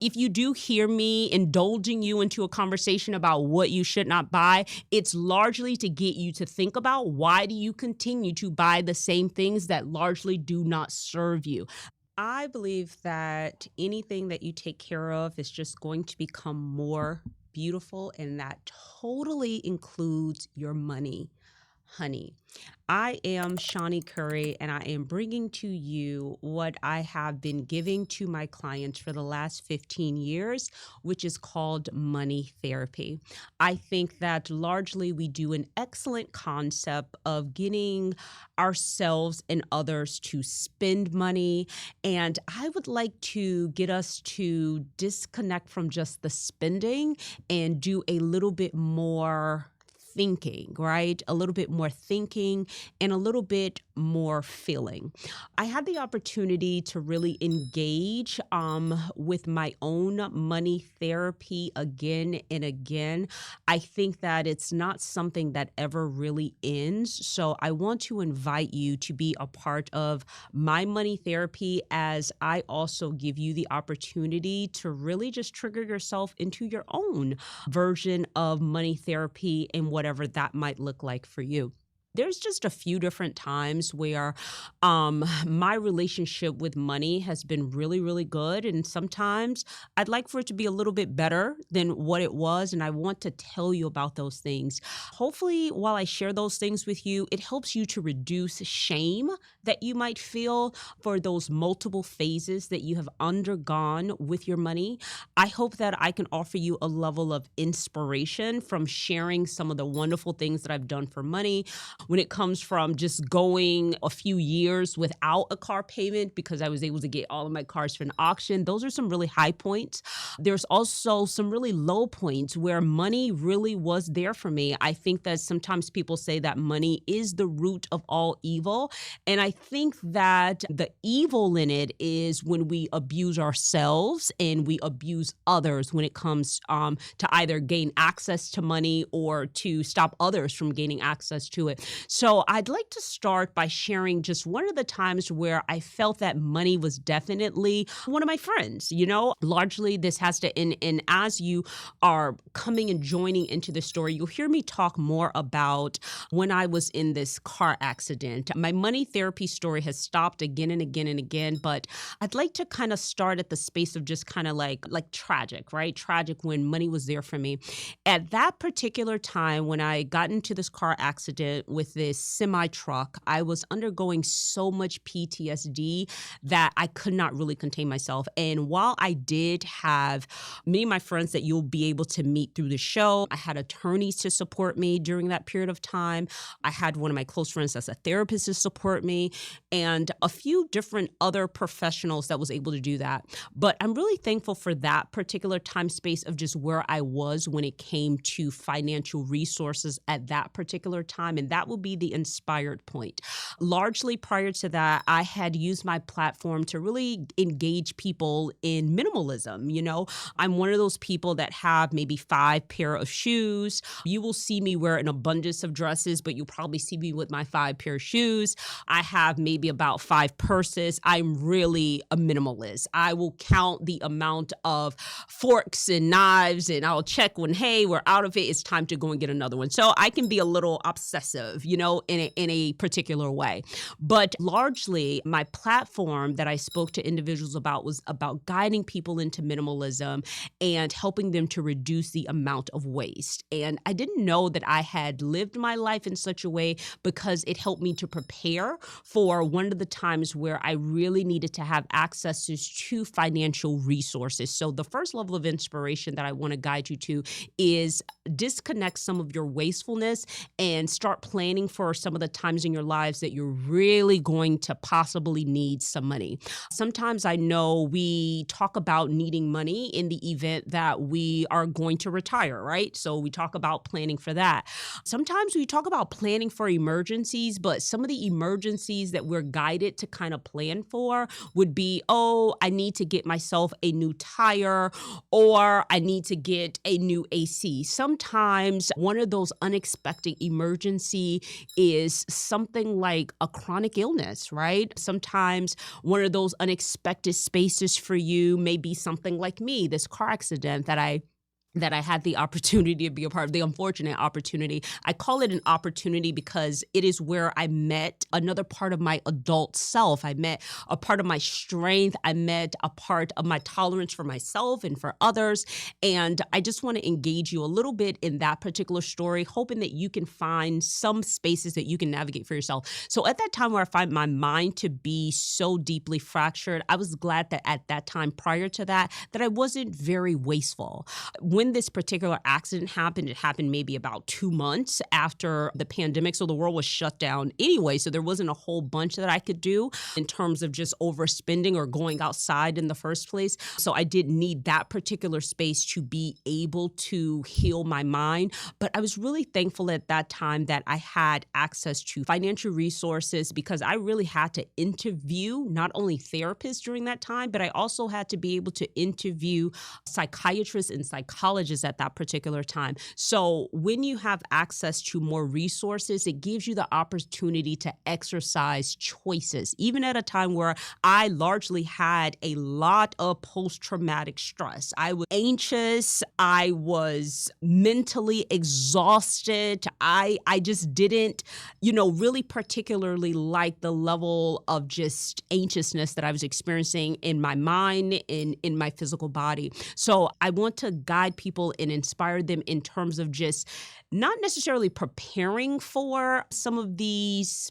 If you do hear me indulging you into a conversation about what you should not buy, it's largely to get you to think about why do you continue to buy the same things that largely do not serve you. I believe that anything that you take care of is just going to become more beautiful, and that totally includes your money. Honey, I am Shawnee Curry, and I am bringing to you what I have been giving to my clients for the last 15 years, which is called money therapy. I think that largely we do an excellent concept of getting ourselves and others to spend money. And I would like to get us to disconnect from just the spending and do a little bit more thinking, right? A little bit more thinking and a little bit more feeling. I had the opportunity to really engage with my own money therapy again and again. I think that it's not something that ever really ends. So I want to invite you to be a part of my money therapy as I also give you the opportunity to really just trigger yourself into your own version of money therapy and whatever that might look like for you. There's just a few different times where my relationship with money has been really, really good. And sometimes I'd like for it to be a little bit better than what it was. And I want to tell you about those things. Hopefully, while I share those things with you, it helps you to reduce shame that you might feel for those multiple phases that you have undergone with your money. I hope that I can offer you a level of inspiration from sharing some of the wonderful things that I've done for money when it comes from just going a few years without a car payment because I was able to get all of my cars from an auction. Those are some really high points. There's also some really low points where money really was there for me. I think that sometimes people say that money is the root of all evil. And I think that the evil in it is when we abuse ourselves and we abuse others when it comes to either gain access to money or to stop others from gaining access to it. So I'd like to start by sharing just one of the times where I felt that money was definitely one of my friends. Largely this has to, and as you are coming and joining into the story, you'll hear me talk more about when I was in this car accident. My money therapy story has stopped again and again and again, but I'd like to kind of start at the space of just kind of like tragic, right? Tragic when money was there for me. At that particular time when I got into this car accident with this semi truck, I was undergoing so much PTSD that I could not really contain myself. And while I did have many of my friends that you'll be able to meet through the show, I had attorneys to support me during that period of time. I had one of my close friends as a therapist to support me and a few different other professionals that was able to do that. But I'm really thankful for that particular time space of just where I was when it came to financial resources at that particular time. And that will be the inspired point. Largely prior to that, I had used my platform to really engage people in minimalism. I'm one of those people that have maybe 5 pair of shoes. You will see me wear an abundance of dresses, but you'll probably see me with my 5 pair of shoes. I have maybe about 5 purses. I'm really a minimalist. I will count the amount of forks and knives and I'll check when, hey, we're out of it. It's time to go and get another one. So I can be a little obsessive, in a particular way. But largely my platform that I spoke to individuals about was about guiding people into minimalism and helping them to reduce the amount of waste. And I didn't know that I had lived my life in such a way because it helped me to prepare for one of the times where I really needed to have access to financial resources. So the first level of inspiration that I want to guide you to is disconnect some of your wastefulness and start planning for some of the times in your lives that you're really going to possibly need some money. Sometimes I know we talk about needing money in the event that we are going to retire, right? So we talk about planning for that. Sometimes we talk about planning for emergencies, but some of the emergencies that we're guided to kind of plan for would be, oh, I need to get myself a new tire or I need to get a new AC. Sometimes one of those unexpected emergency story is something like a chronic illness, right? Sometimes one of those unexpected spaces for you may be something like me, this car accident that I had the opportunity to be a part of, the unfortunate opportunity. I call it an opportunity because it is where I met another part of my adult self. I met a part of my strength. I met a part of my tolerance for myself and for others. And I just want to engage you a little bit in that particular story, hoping that you can find some spaces that you can navigate for yourself. So at that time where I find my mind to be so deeply fractured, I was glad that at that time prior to that I wasn't very wasteful. When this particular accident happened, it happened maybe about 2 months after the pandemic. So the world was shut down anyway. So there wasn't a whole bunch that I could do in terms of just overspending or going outside in the first place. So I did need that particular space to be able to heal my mind. But I was really thankful at that time that I had access to financial resources because I really had to interview not only therapists during that time, but I also had to be able to interview psychiatrists and psychologists at that particular time. So when you have access to more resources, it gives you the opportunity to exercise choices, even at a time where I largely had a lot of post-traumatic stress. I was anxious. I was mentally exhausted. I just didn't, really particularly like the level of just anxiousness that I was experiencing in my mind, in my physical body. So I want to guide people and inspire them in terms of just not necessarily preparing for some of these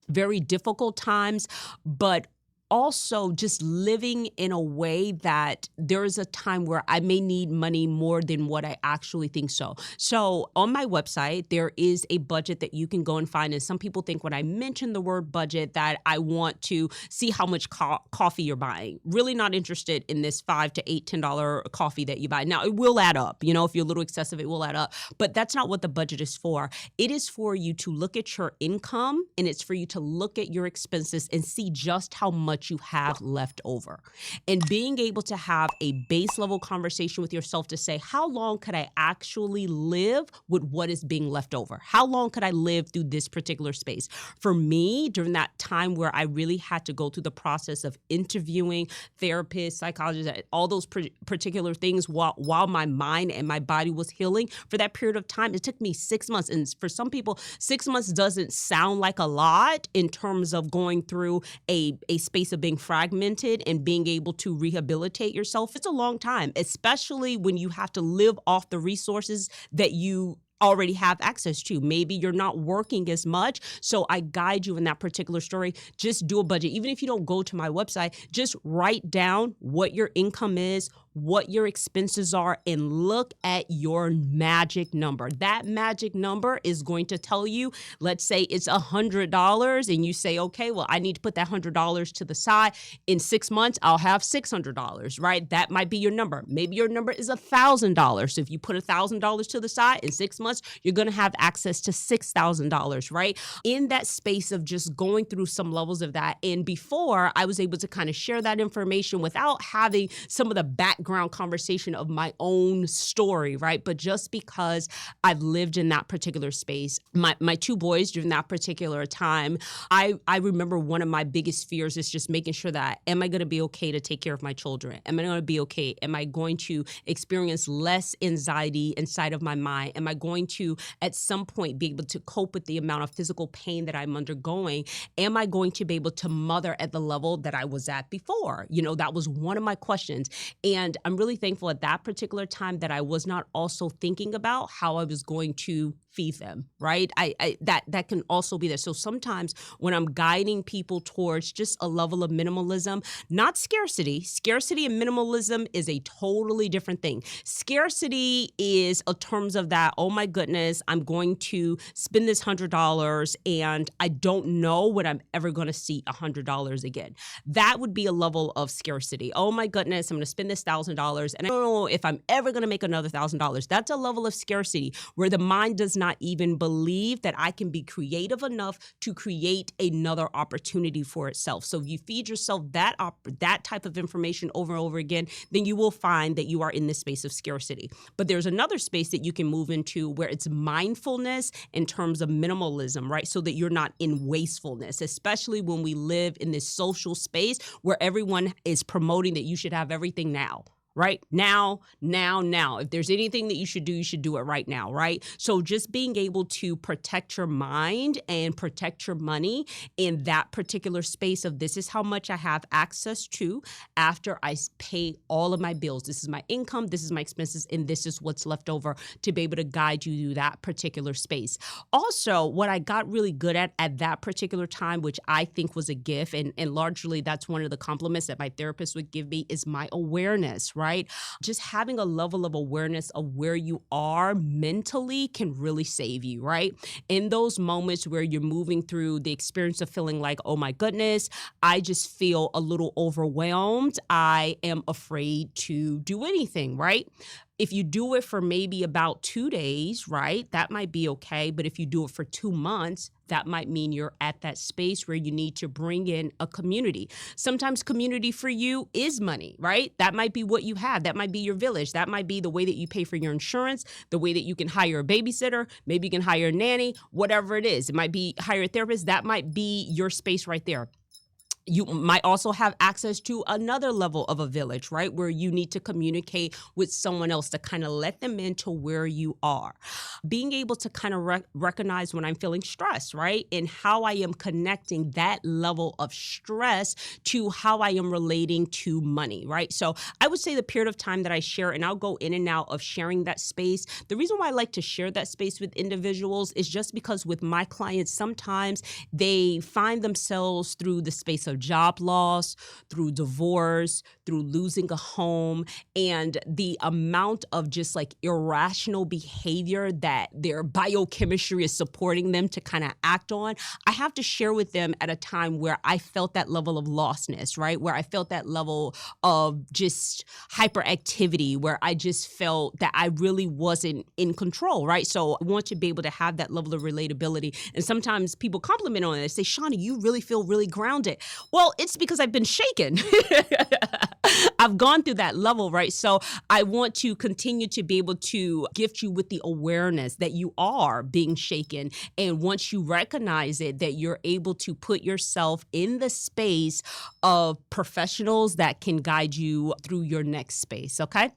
very difficult times, but also just living in a way that there is a time where I may need money more than what I actually think so. So on my website, there is a budget that you can go and find. And some people think when I mention the word budget that I want to see how much coffee you're buying. Really not interested in this $5 to $8, $10 coffee that you buy. Now, it will add up. If you're a little excessive, it will add up. But that's not what the budget is for. It is for you to look at your income, and it's for you to look at your expenses and see just how much you have left over. And being able to have a base level conversation with yourself to say, how long could I actually live with what is being left over? How long could I live through this particular space? For me, during that time where I really had to go through the process of interviewing therapists, psychologists, all those particular things while my mind and my body was healing, for that period of time, it took me 6 months. And for some people, 6 months doesn't sound like a lot in terms of going through a space of being fragmented and being able to rehabilitate yourself. It's a long time, especially when you have to live off the resources that you already have access to. Maybe you're not working as much. So I guide you in that particular story. Just do a budget. Even if you don't go to my website, just write down what your income is, what your expenses are, and look at your magic number. That magic number is going to tell you, let's say it's $100 and you say, okay, well, I need to put that $100 to the side. In 6 months, I'll have $600, right? That might be your number. Maybe your number is $1,000. So if you put $1,000 to the side in 6 months, you're going to have access to $6,000, right? In that space of just going through some levels of that. And before, I was able to kind of share that information without having some of the background conversation of my own story, right? But just because I've lived in that particular space, my two boys during that particular time, I remember one of my biggest fears is just making sure that, am I going to be okay to take care of my children? Am I going to be okay? Am I going to experience less anxiety inside of my mind? Am I going to, at some point, be able to cope with the amount of physical pain that I'm undergoing? Am I going to be able to mother at the level that I was at before? That was one of my questions. And I'm really thankful at that particular time that I was not also thinking about how I was going to feed them, right? That can also be there. So sometimes when I'm guiding people towards just a level of minimalism, not scarcity. Scarcity and minimalism is a totally different thing. Scarcity is in terms of that, oh my goodness, I'm going to spend this $100 and I don't know when I'm ever going to see $100 again. That would be a level of scarcity. Oh my goodness, I'm going to spend this $1,000 and I don't know if I'm ever going to make another $1,000. That's a level of scarcity where the mind does not not even believe that I can be creative enough to create another opportunity for itself. So if you feed yourself that type of information over and over again, then you will find that you are in this space of scarcity. But there's another space that you can move into where it's mindfulness in terms of minimalism, right? So that you're not in wastefulness, especially when we live in this social space where everyone is promoting that you should have everything now. Right? Now. If there's anything that you should do it right now, right? So just being able to protect your mind and protect your money in that particular space of this is how much I have access to after I pay all of my bills. This is my income, this is my expenses, and this is what's left over to be able to guide you through that particular space. Also, what I got really good at that particular time, which I think was a gift, and largely that's one of the compliments that my therapist would give me, is my awareness, right? Just having a level of awareness of where you are mentally can really save you, right? In those moments where you're moving through the experience of feeling like, oh my goodness, I just feel a little overwhelmed. I am afraid to do anything, right? If you do it for maybe about 2 days, right, that might be okay. But if you do it for 2 months, that might mean you're at that space where you need to bring in a community. Sometimes community for you is money, right? That might be what you have. That might be your village. That might be the way that you pay for your insurance, the way that you can hire a babysitter. Maybe you can hire a nanny, whatever it is. It might be hire a therapist. That might be your space right there. You might also have access to another level of a village, right? Where you need to communicate with someone else to kind of let them into where you are. Being able to kind of recognize when I'm feeling stressed, right? And how I am connecting that level of stress to how I am relating to money, right? So I would say the period of time that I share, and I'll go in and out of sharing that space. The reason why I like to share that space with individuals is just because with my clients, sometimes they find themselves through the space of job loss, through divorce, through losing a home, and the amount of just like irrational behavior that their biochemistry is supporting them to kind of act on. I have to share with them at a time where I felt that level of lostness, right? Where I felt that level of just hyperactivity, where I just felt that I really wasn't in control, right? So I want to be able to have that level of relatability. And sometimes people compliment on it. They say, Shauna, you really feel really grounded. Well, it's because I've been shaken. I've gone through that level, right? So I want to continue to be able to gift you with the awareness that you are being shaken. And once you recognize it, that you're able to put yourself in the space of professionals that can guide you through your next space, okay?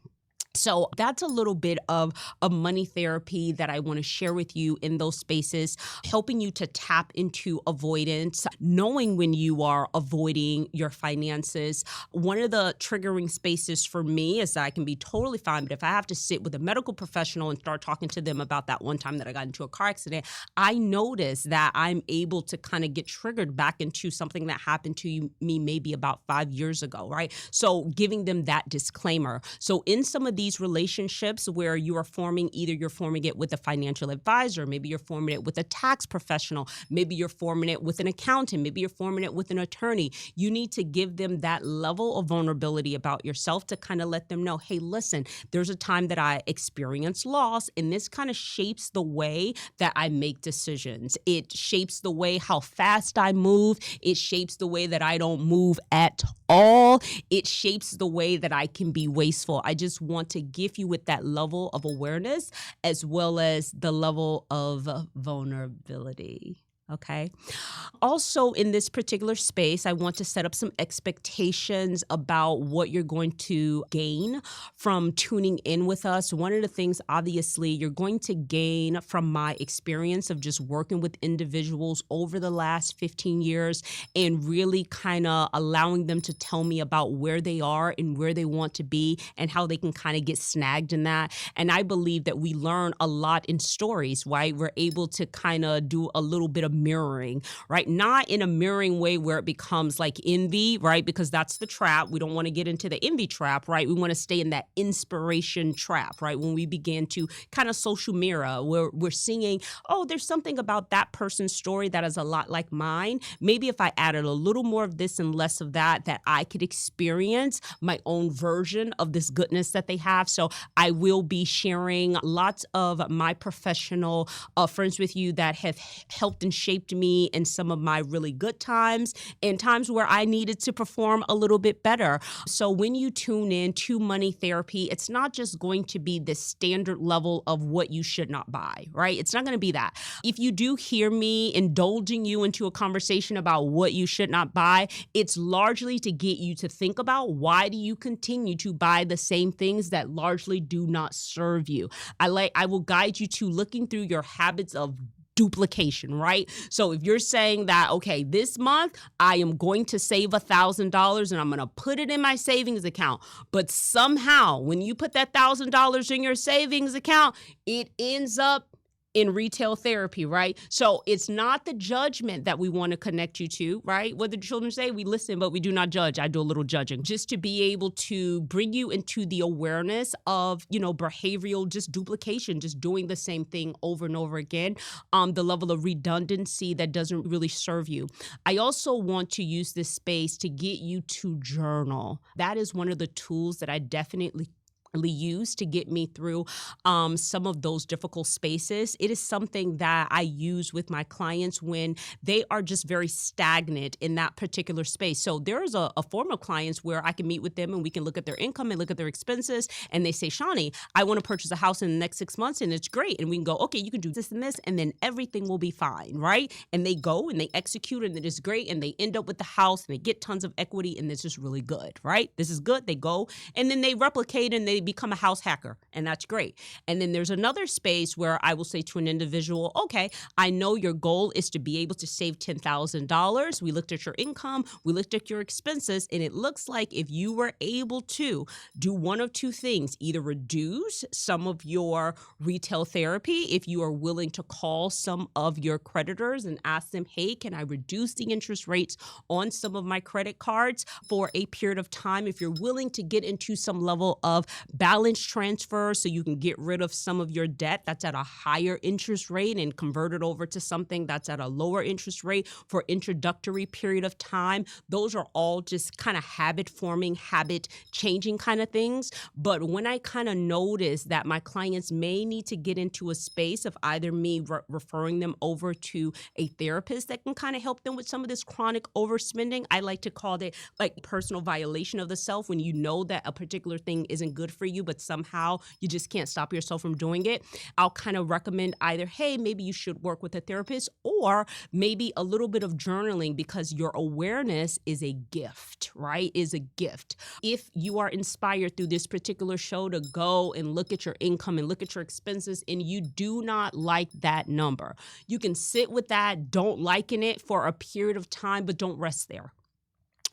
So that's a little bit of a money therapy that I want to share with you in those spaces, helping you to tap into avoidance, knowing when you are avoiding your finances. One of the triggering spaces for me is that I can be totally fine, but if I have to sit with a medical professional and start talking to them about that one time that I got into a car accident, I notice that I'm able to kind of get triggered back into something that happened to me maybe about 5 years ago, right? So giving them that disclaimer. So in some of these relationships where you are forming, either you're forming it with a financial advisor, maybe you're forming it with a tax professional, maybe you're forming it with an accountant, maybe you're forming it with an attorney, you need to give them that level of vulnerability about yourself to kind of let them know, hey, listen, there's a time that I experienced loss, and this kind of shapes the way that I make decisions. It shapes the way how fast I move. It shapes the way that I don't move at all. It shapes the way that I can be wasteful. I just want to gift you with that level of awareness as well as the level of vulnerability. Okay. Also, in this particular space, I want to set up some expectations about what you're going to gain from tuning in with us. One of the things, obviously, you're going to gain from my experience of just working with individuals over the last 15 years and really kind of allowing them to tell me about where they are and where they want to be and how they can kind of get snagged in that. And I believe that we learn a lot in stories, right? We're able to kind of do a little bit of mirroring, right? Not in a mirroring way where it becomes like envy, right? Because that's the trap. We don't want to get into the envy trap, right? We want to stay in that inspiration trap, right? When we begin to kind of social mirror, where we're seeing, oh, there's something about that person's story that is a lot like mine. Maybe if I added a little more of this and less of that, that I could experience my own version of this goodness that they have. So I will be sharing lots of my professional friends with you that have helped and shaped me in some of my really good times and times where I needed to perform a little bit better. So when you tune in to money therapy, it's not just going to be the standard level of what you should not buy, right? It's not going to be that. If you do hear me indulging you into a conversation about what you should not buy, it's largely to get you to think about, why do you continue to buy the same things that largely do not serve you? I will guide you to looking through your habits of duplication, right? So if you're saying that, okay, this month I am going to save $1,000 and I'm going to put it in my savings account, but somehow when you put that $1,000 in your savings account, it ends up in retail therapy, right? So it's not the judgment that we want to connect you to, right? What the children say, we listen, but we do not judge. I do a little judging just to be able to bring you into the awareness of, behavioral just duplication, just doing the same thing over and over again, the level of redundancy that doesn't really serve you. I also want to use this space to get you to journal. That is one of the tools that I definitely use to get me through some of those difficult spaces. It is something that I use with my clients when they are just very stagnant in that particular space. So there's a form of clients where I can meet with them and we can look at their income and look at their expenses, and they say, Shawnee, I want to purchase a house in the next 6 months, and it's great. And we can go, okay, you can do this and this, and then everything will be fine, right? And they go and they execute, and it is great, and they end up with the house and they get tons of equity, and it's just really good, right? This is good. They go and then they replicate and they become a house hacker, and that's great. And then there's another space where I will say to an individual, okay, I know your goal is to be able to save $10,000. We looked at your income, we looked at your expenses, and it looks like if you were able to do one of two things, either reduce some of your retail therapy, if you are willing to call some of your creditors and ask them, hey, can I reduce the interest rates on some of my credit cards for a period of time? If you're willing to get into some level of balance transfer so you can get rid of some of your debt that's at a higher interest rate and convert it over to something that's at a lower interest rate for introductory period of time. Those are all just kind of habit forming, habit changing kind of things. But when I kind of notice that my clients may need to get into a space of either me referring them over to a therapist that can kind of help them with some of this chronic overspending, I like to call it like personal violation of the self, when you know that a particular thing isn't good for you, but somehow you just can't stop yourself from doing it. I'll kind of recommend either, hey, maybe you should work with a therapist, or maybe a little bit of journaling, because your awareness is a gift, right? Is a gift. If you are inspired through this particular show to go and look at your income and look at your expenses, and you do not like that number, you can sit with that, don't liking it for a period of time, but don't rest there.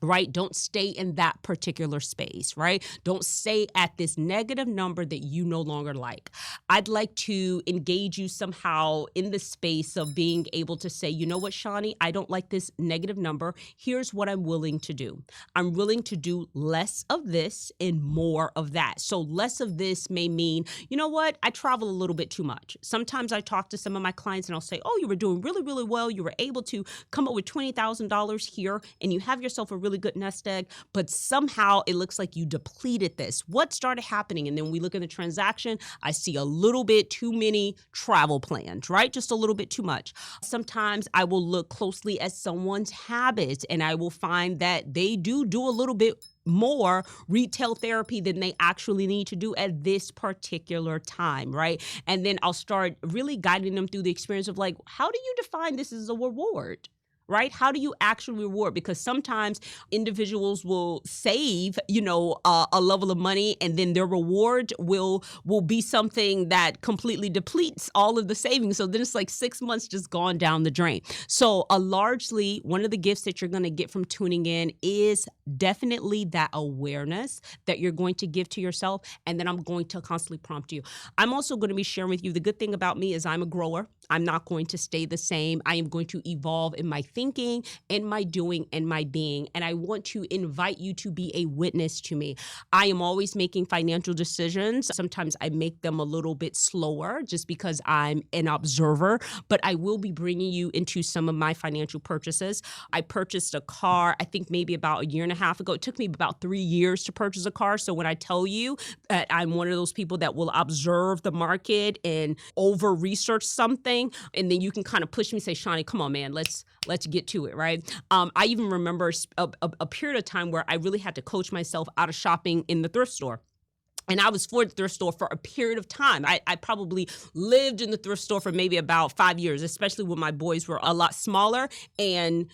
Right? Don't stay in that particular space, right? Don't stay at this negative number that you no longer like. I'd like to engage you somehow in the space of being able to say, you know what, Shawnee, I don't like this negative number. Here's what I'm willing to do. I'm willing to do less of this and more of that. So less of this may mean, you know what, I travel a little bit too much. Sometimes I talk to some of my clients and I'll say, oh, you were doing really, really well. You were able to come up with $20,000 here, and you have yourself a really good nest egg, but somehow it looks like you depleted this. What started happening? And then we look at the transaction, I see a little bit too many travel plans, right? Just a little bit too much. Sometimes I will look closely at someone's habits, and I will find that they do a little bit more retail therapy than they actually need to do at this particular time, right? And then I'll start really guiding them through the experience of like, how do you define this as a reward? Right? How do you actually reward? Because sometimes individuals will save, a level of money, and then their reward will be something that completely depletes all of the savings. So then it's like 6 months just gone down the drain. So largely, one of the gifts that you're going to get from tuning in is definitely that awareness that you're going to give to yourself. And then I'm going to constantly prompt you. I'm also going to be sharing with you, the good thing about me is I'm a grower. I'm not going to stay the same. I am going to evolve in my thinking and my doing and my being. And I want to invite you to be a witness to me. I am always making financial decisions. Sometimes I make them a little bit slower just because I'm an observer, but I will be bringing you into some of my financial purchases. I purchased a car, I think maybe about a year and a half ago. It took me about 3 years to purchase a car. So when I tell you that I'm one of those people that will observe the market and over research something, and then you can kind of push me, say, Shawnee, come on, man, let's get to it, right? I even remember a period of time where I really had to coach myself out of shopping in the thrift store. And I was for the thrift store for a period of time. I probably lived in the thrift store for maybe about 5 years, especially when my boys were a lot smaller. And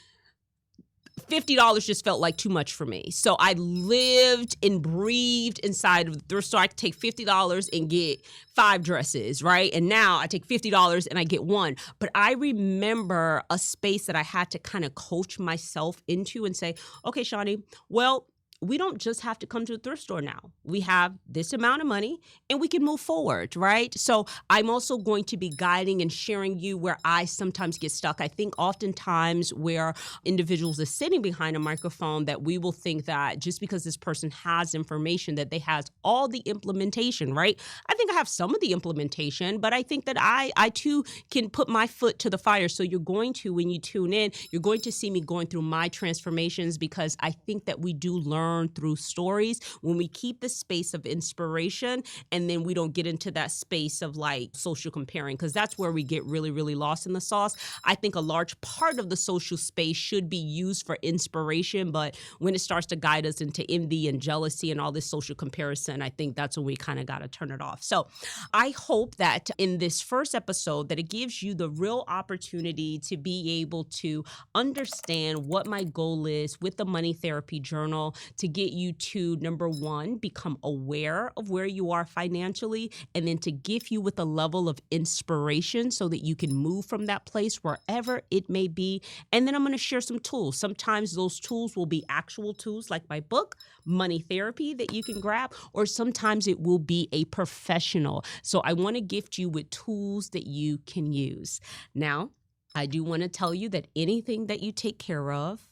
$50 just felt like too much for me. So I lived and breathed inside of the thrift store. I could take $50 and get 5 dresses, right? And now I take $50 and I get 1. But I remember a space that I had to kind of coach myself into and say, okay, Shawnee, well, we don't just have to come to the thrift store now. We have this amount of money and we can move forward, right? So I'm also going to be guiding and sharing you where I sometimes get stuck. I think oftentimes where individuals are sitting behind a microphone that we will think that just because this person has information that they has all the implementation, right? I think I have some of the implementation, but I think that I too can put my foot to the fire. So you're going to, when you tune in, you're going to see me going through my transformations because I think that we do learn through stories when we keep the space of inspiration and then we don't get into that space of like social comparing, because that's where we get really, really lost in the sauce. I think a large part of the social space should be used for inspiration, but when it starts to guide us into envy and jealousy and all this social comparison, I think that's when we kind of got to turn it off. So I hope that in this first episode that it gives you the real opportunity to be able to understand what my goal is with the Money Therapy Journal, to get you to, number one, become aware of where you are financially, and then to give you with a level of inspiration so that you can move from that place wherever it may be. And then I'm going to share some tools. Sometimes those tools will be actual tools like my book, Money Therapy, that you can grab, or sometimes it will be a professional. So I want to gift you with tools that you can use. Now, I do want to tell you that anything that you take care of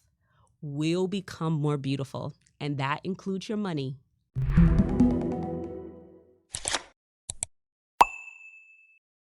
will become more beautiful, and that includes your money.